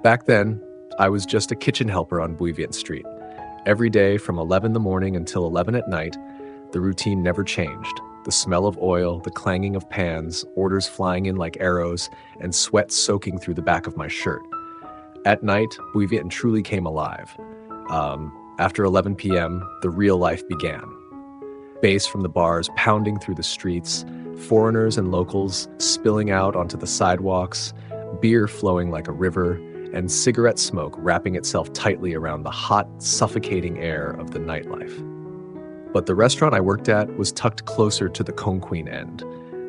Back then, I was just a kitchen helper on Bouvier Street. Every day from 11 in the morning until 11 at night, the routine never changed. The smell of oil, the clanging of pans, orders flying in like arrows, and sweat soaking through the back of my shirt. At night, Bouvier truly came alive. After 11 p.m., the real life began. Bass from the bars pounding through the streets, foreigners and locals spilling out onto the sidewalks, beer flowing like a river, and cigarette smoke wrapping itself tightly around the hot, suffocating air of the nightlife. But the restaurant I worked at was tucked closer to the Conqueen end,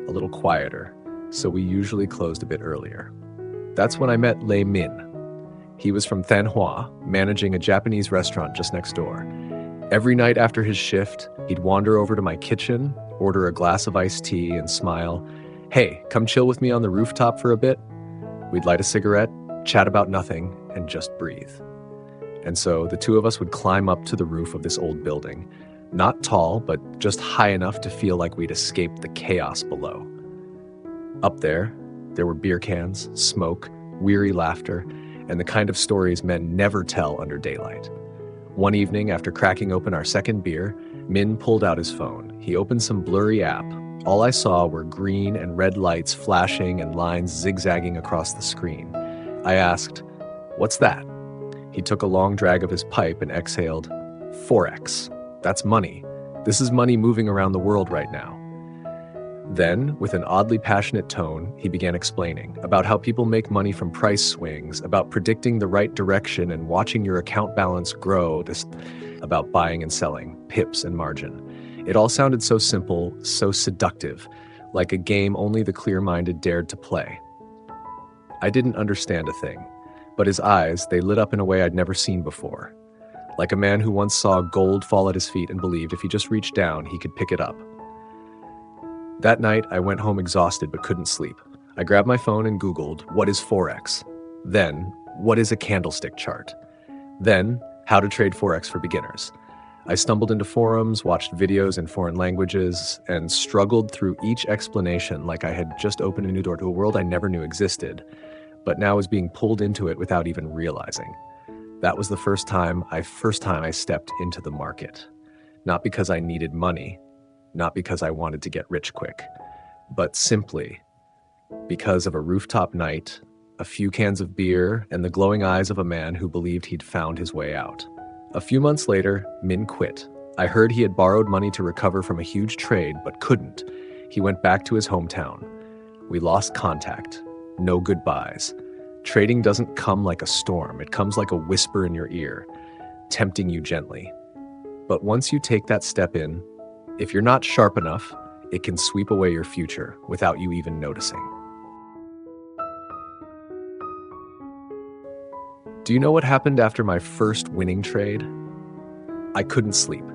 a little quieter, so we usually closed a bit earlier. That's when I met Lei Min. He was from Thanhua, managing a Japanese restaurant just next door. Every night after his shift, he'd wander over to my kitchen, order a glass of iced tea, and smile, "Hey, come chill with me on the rooftop for a bit?" We'd light a cigarette, chat about nothing, and just breathe. And so the two of us would climb up to the roof of this old building, not tall, but just high enough to feel like we'd escaped the chaos below. Up there were beer cans, smoke, weary laughter, and the kind of stories men never tell under daylight. One evening, after cracking open our second beer, Min pulled out his phone. He opened some blurry app. All I saw were green and red lights flashing and lines zigzagging across the screen. I asked, "What's that?" He took a long drag of his pipe and exhaled, "Forex. That's money. This is money moving around the world right now." Then, with an oddly passionate tone, he began explaining about how people make money from price swings, about predicting the right direction and watching your account balance grow, about buying and selling, pips and margin. It all sounded so simple, so seductive, like a game only the clear-minded dared to play. I didn't understand a thing, but his eyes, they lit up in a way I'd never seen before. Like a man who once saw gold fall at his feet and believed if he just reached down, he could pick it up. That night, I went home exhausted but couldn't sleep. I grabbed my phone and Googled, "What is Forex?" Then, "What is a candlestick chart?" Then, "How to trade Forex for beginners." I stumbled into forums, watched videos in foreign languages, and struggled through each explanation like I had just opened a new door to a world I never knew existed, but now was being pulled into it without even realizing. That was the first time I stepped into the market. Not because I needed money, not because I wanted to get rich quick, but simply because of a rooftop night, a few cans of beer, and the glowing eyes of a man who believed he'd found his way out. A few months later, Min quit. I heard he had borrowed money to recover from a huge trade, but couldn't. He went back to his hometown. We lost contact. No goodbyes. Trading doesn't come like a storm. It comes like a whisper in your ear, tempting you gently. But once you take that step in, if you're not sharp enough, it can sweep away your future without you even noticing. Do you know what happened after my first winning trade? I couldn't sleep.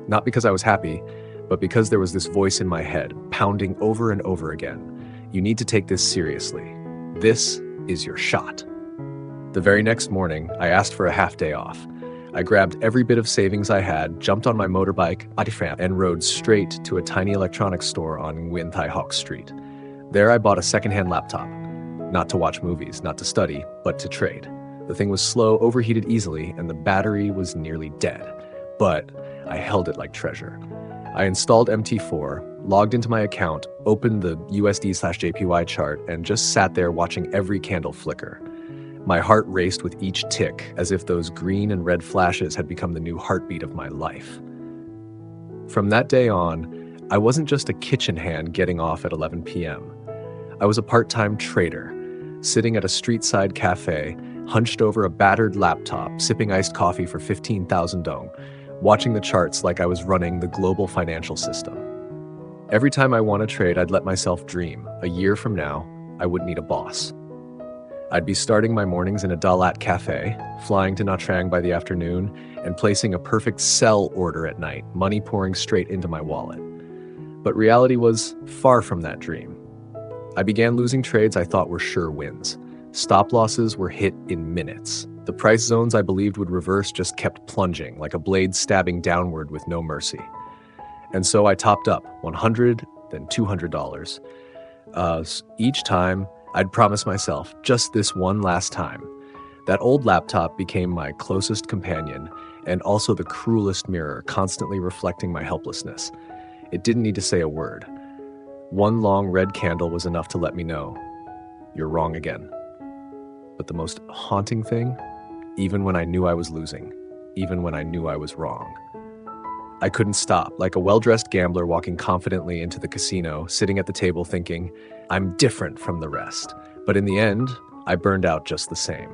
Not because I was happy, but because there was this voice in my head, pounding over and over again. You need to take this seriously. This is your shot. The very next morning, I asked for a half day off. I grabbed every bit of savings I had, jumped on my motorbike, and rode straight to a tiny electronics store on Nguyen Thai Hoc Street. There I bought a secondhand laptop. Not to watch movies, not to study, but to trade. The thing was slow, overheated easily, and the battery was nearly dead. But I held it like treasure. I installed MT4, logged into my account, opened the USD/JPY chart, and just sat there watching every candle flicker. My heart raced with each tick, as if those green and red flashes had become the new heartbeat of my life. From that day on, I wasn't just a kitchen hand getting off at 11 p.m. I was a part-time trader, sitting at a street-side cafe, hunched over a battered laptop, sipping iced coffee for 15,000 dong, watching the charts like I was running the global financial system. Every time I won a trade, I'd let myself dream. A year from now, I wouldn't need a boss. I'd be starting my mornings in a Dalat cafe, flying to Nha Trang by the afternoon, and placing a perfect sell order at night, money pouring straight into my wallet. But reality was far from that dream. I began losing trades I thought were sure wins. Stop losses were hit in minutes. The price zones I believed would reverse just kept plunging, like a blade stabbing downward with no mercy. And so I topped up $100, then $200. Each time, I'd promise myself, just this one last time. That old laptop became my closest companion and also the cruelest mirror, constantly reflecting my helplessness. It didn't need to say a word. One long red candle was enough to let me know, you're wrong again. But the most haunting thing, even when I knew I was losing, even when I knew I was wrong, I couldn't stop, like a well-dressed gambler walking confidently into the casino, sitting at the table thinking, I'm different from the rest. But in the end, I burned out just the same.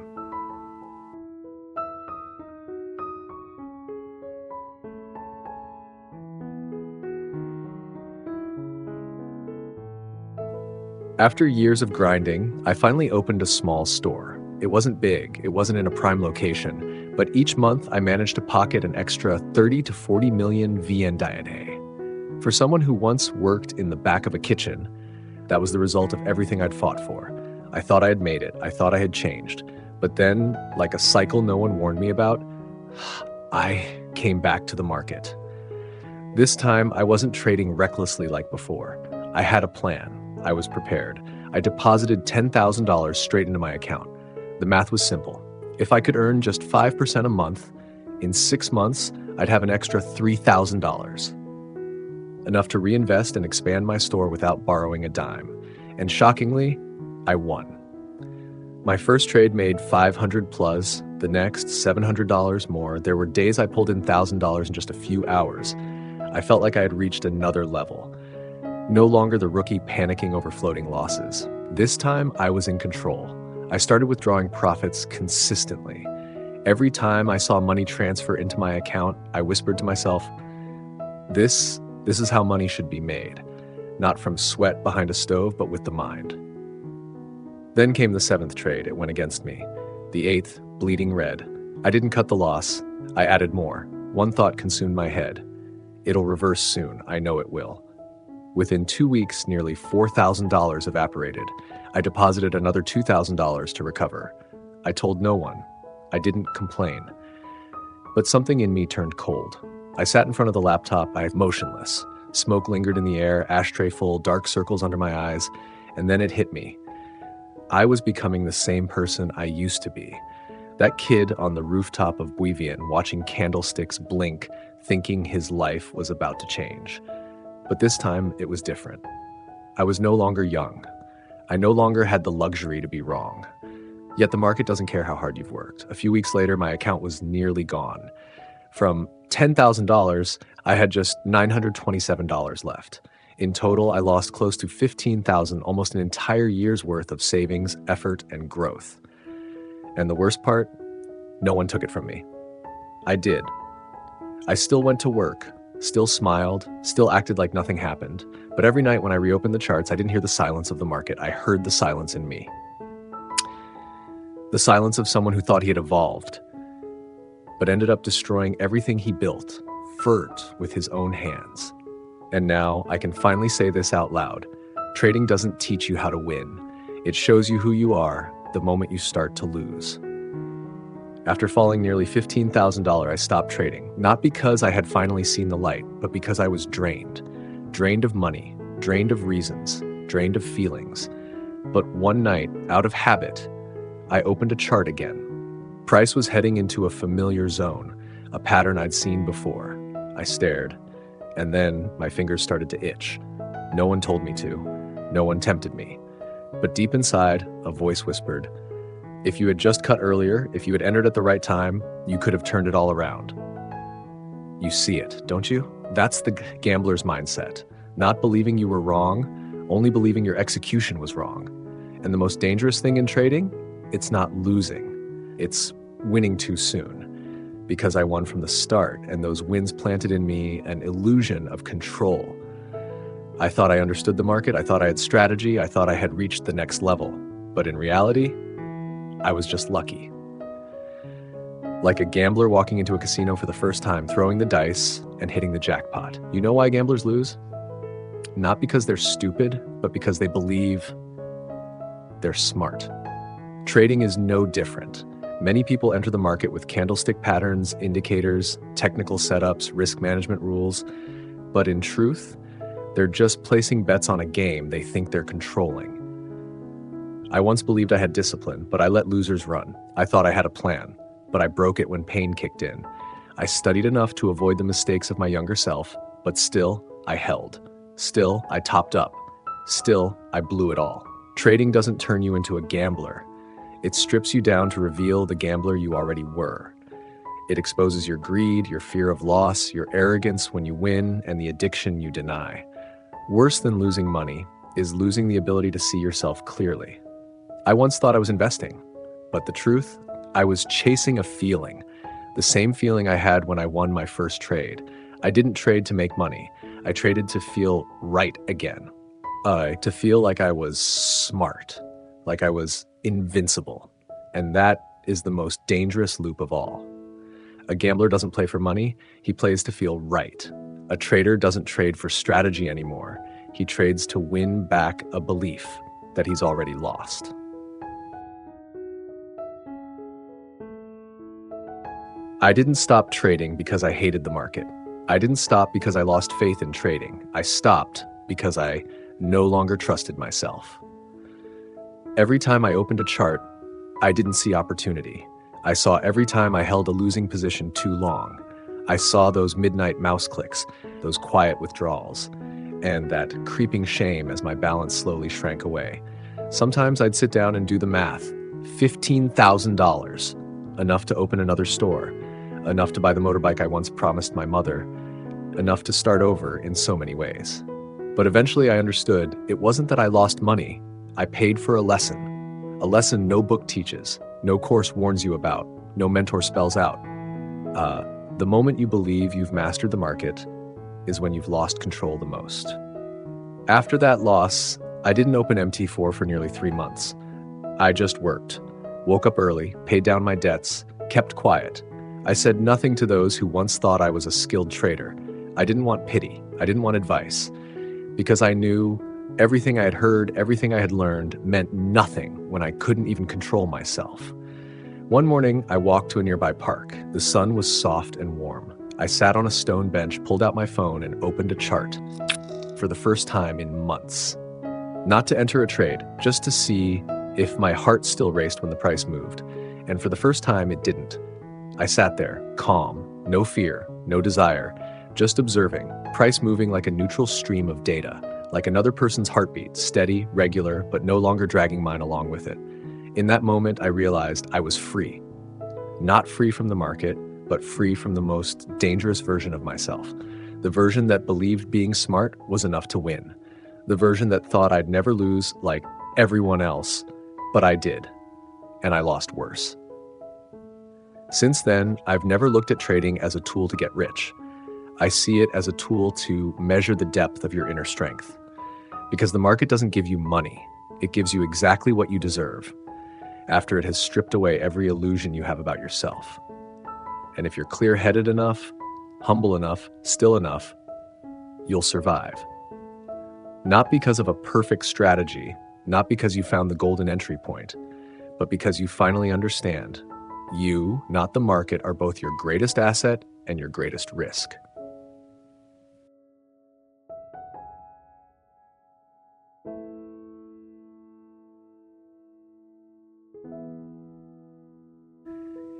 After years of grinding, I finally opened a small store. It wasn't big, it wasn't in a prime location, but each month I managed to pocket an extra 30 to 40 million VN a day. For someone who once worked in the back of a kitchen, that was the result of everything I'd fought for. I thought I had made it, I thought I had changed. But then, like a cycle no one warned me about, I came back to the market. This time, I wasn't trading recklessly like before. I had a plan. I was prepared. I deposited $10,000 straight into my account. The math was simple. If I could earn just 5% a month, in 6 months, I'd have an extra $3,000. Enough to reinvest and expand my store without borrowing a dime. And shockingly, I won. My first trade made 500 plus, the next $700 more. There were days I pulled in $1,000 in just a few hours. I felt like I had reached another level. No longer the rookie panicking over floating losses. This time, I was in control. I started withdrawing profits consistently. Every time I saw money transfer into my account, I whispered to myself, this is how money should be made. Not from sweat behind a stove, but with the mind. Then came the 7th trade. It went against me. The 8th, bleeding red. I didn't cut the loss. I added more. One thought consumed my head. It'll reverse soon. I know it will. Within 2 weeks, nearly $4,000 evaporated. I deposited another $2,000 to recover. I told no one. I didn't complain. But something in me turned cold. I sat in front of the laptop, motionless. Smoke lingered in the air, ashtray full, dark circles under my eyes, and then it hit me. I was becoming the same person I used to be. That kid on the rooftop of Buivian watching candlesticks blink, thinking his life was about to change. But this time, it was different. I was no longer young. I no longer had the luxury to be wrong. Yet the market doesn't care how hard you've worked. A few weeks later, my account was nearly gone. From $10,000, I had just $927 left. In total, I lost close to $15,000, almost an entire year's worth of savings, effort, and growth. And the worst part? No one took it from me. I did. I still went to work, still smiled, still acted like nothing happened. But every night when I reopened the charts, I didn't hear the silence of the market. I heard the silence in me. The silence of someone who thought he had evolved, but ended up destroying everything he built, with his own hands. And now I can finally say this out loud. Trading doesn't teach you how to win. It shows you who you are the moment you start to lose. After falling nearly $15,000, I stopped trading, not because I had finally seen the light, but because I was drained. Drained of money, drained of reasons, drained of feelings. But one night, out of habit, I opened a chart again. Price was heading into a familiar zone, a pattern I'd seen before. I stared, and then my fingers started to itch. No one told me to. No one tempted me. But deep inside, a voice whispered, if you had just cut earlier, if you had entered at the right time, you could have turned it all around. You see it, don't you? That's the gambler's mindset. Not believing you were wrong, only believing your execution was wrong. And the most dangerous thing in trading? It's not losing. It's winning too soon. Because I won from the start, and those wins planted in me an illusion of control. I thought I understood the market, I thought I had strategy, I thought I had reached the next level. But in reality, I was just lucky. Like a gambler walking into a casino for the first time, throwing the dice and hitting the jackpot. You know why gamblers lose? Not because they're stupid, but because they believe they're smart. Trading is no different. Many people enter the market with candlestick patterns, indicators, technical setups, risk management rules. But in truth, they're just placing bets on a game they think they're controlling. I once believed I had discipline, but I let losers run. I thought I had a plan, but I broke it when pain kicked in. I studied enough to avoid the mistakes of my younger self, but still, I held. Still, I topped up. Still, I blew it all. Trading doesn't turn you into a gambler. It strips you down to reveal the gambler you already were. It exposes your greed, your fear of loss, your arrogance when you win, and the addiction you deny. Worse than losing money is losing the ability to see yourself clearly. I once thought I was investing, but the truth, I was chasing a feeling. The same feeling I had when I won my first trade. I didn't trade to make money. I traded to feel right again. To feel like I was smart, like I was invincible. And that is the most dangerous loop of all. A gambler doesn't play for money, he plays to feel right. A trader doesn't trade for strategy anymore. He trades to win back a belief that he's already lost. I didn't stop trading because I hated the market. I didn't stop because I lost faith in trading. I stopped because I no longer trusted myself. Every time I opened a chart, I didn't see opportunity. I saw every time I held a losing position too long. I saw those midnight mouse clicks, those quiet withdrawals, and that creeping shame as my balance slowly shrank away. Sometimes I'd sit down and do the math. $15,000, enough to open another store, enough to buy the motorbike I once promised my mother, enough to start over in so many ways. But eventually I understood it wasn't that I lost money. I paid for a lesson no book teaches, no course warns you about, no mentor spells out. The moment you believe you've mastered the market is when you've lost control the most. After that loss, I didn't open MT4 for nearly 3 months. I just worked, woke up early, paid down my debts, kept quiet. I said nothing to those who once thought I was a skilled trader. I didn't want pity. I didn't want advice. Because I knew everything I had heard, everything I had learned meant nothing when I couldn't even control myself. One morning, I walked to a nearby park. The sun was soft and warm. I sat on a stone bench, pulled out my phone, and opened a chart for the first time in months. Not to enter a trade, just to see if my heart still raced when the price moved. And for the first time, it didn't. I sat there, calm, no fear, no desire, just observing, price moving like a neutral stream of data, like another person's heartbeat, steady, regular, but no longer dragging mine along with it. In that moment, I realized I was free. Not free from the market, but free from the most dangerous version of myself. The version that believed being smart was enough to win. The version that thought I'd never lose like everyone else, but I did. And I lost worse. Since then, I've never looked at trading as a tool to get rich. I see it as a tool to measure the depth of your inner strength. Because the market doesn't give you money. It gives you exactly what you deserve, after it has stripped away every illusion you have about yourself. And if you're clear-headed enough, humble enough, still enough, you'll survive. Not because of a perfect strategy, not because you found the golden entry point, but because you finally understand you, not the market, are both your greatest asset and your greatest risk.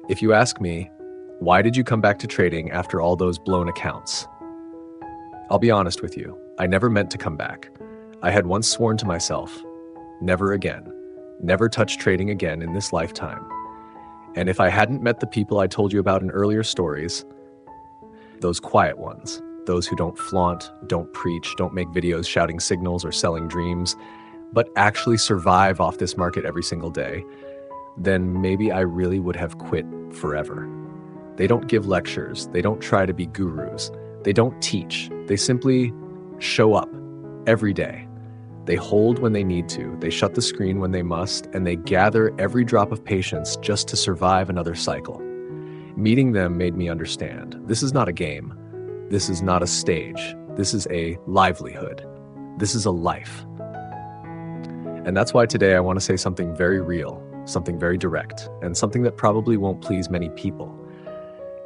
If you ask me, why did you come back to trading after all those blown accounts? I'll be honest with you, I never meant to come back. I had once sworn to myself, never again, never touch trading again in this lifetime. And if I hadn't met the people I told you about in earlier stories, those quiet ones, those who don't flaunt, don't preach, don't make videos shouting signals or selling dreams, but actually survive off this market every single day, then maybe I really would have quit forever. They don't give lectures. They don't try to be gurus. They don't teach. They simply show up every day. They hold when they need to. They shut the screen when they must, and they gather every drop of patience just to survive another cycle. Meeting them made me understand. This is not a game. This is not a stage. This is a livelihood. This is a life. And that's why today I want to say something very real, something very direct, and something that probably won't please many people.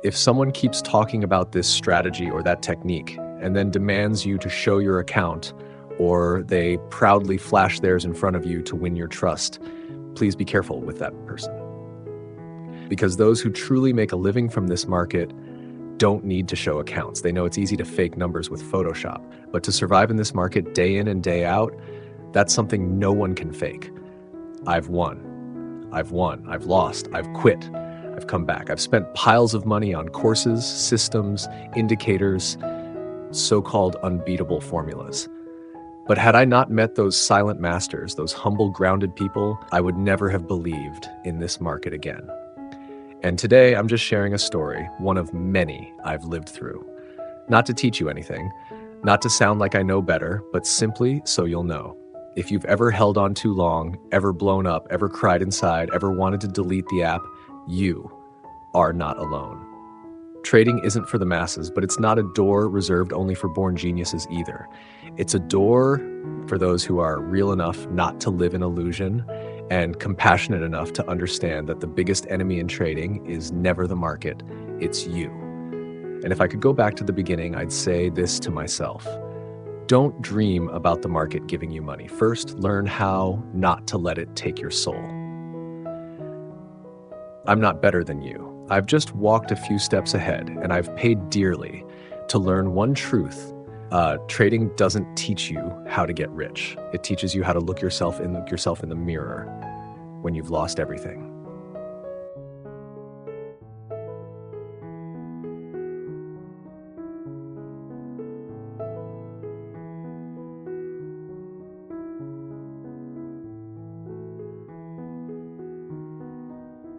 If someone keeps talking about this strategy or that technique and then demands you to show your account or they proudly flash theirs in front of you to win your trust, please be careful with that person. Because those who truly make a living from this market don't need to show accounts. They know it's easy to fake numbers with Photoshop, but to survive in this market day in and day out, that's something no one can fake. I've won, I've lost, I've quit, I've come back. I've spent piles of money on courses, systems, indicators, so-called unbeatable formulas. But had I not met those silent masters, those humble, grounded people, I would never have believed in this market again. And today, I'm just sharing a story, one of many I've lived through. Not to teach you anything, not to sound like I know better, but simply so you'll know. If you've ever held on too long, ever blown up, ever cried inside, ever wanted to delete the app, you are not alone. Trading isn't for the masses, but it's not a door reserved only for born geniuses either. It's a door for those who are real enough not to live in illusion and compassionate enough to understand that the biggest enemy in trading is never the market, it's you. And if I could go back to the beginning, I'd say this to myself. Don't dream about the market giving you money. First, learn how not to let it take your soul. I'm not better than you. I've just walked a few steps ahead, and I've paid dearly to learn one truth. Trading doesn't teach you how to get rich. It teaches you how to look yourself in the mirror when you've lost everything.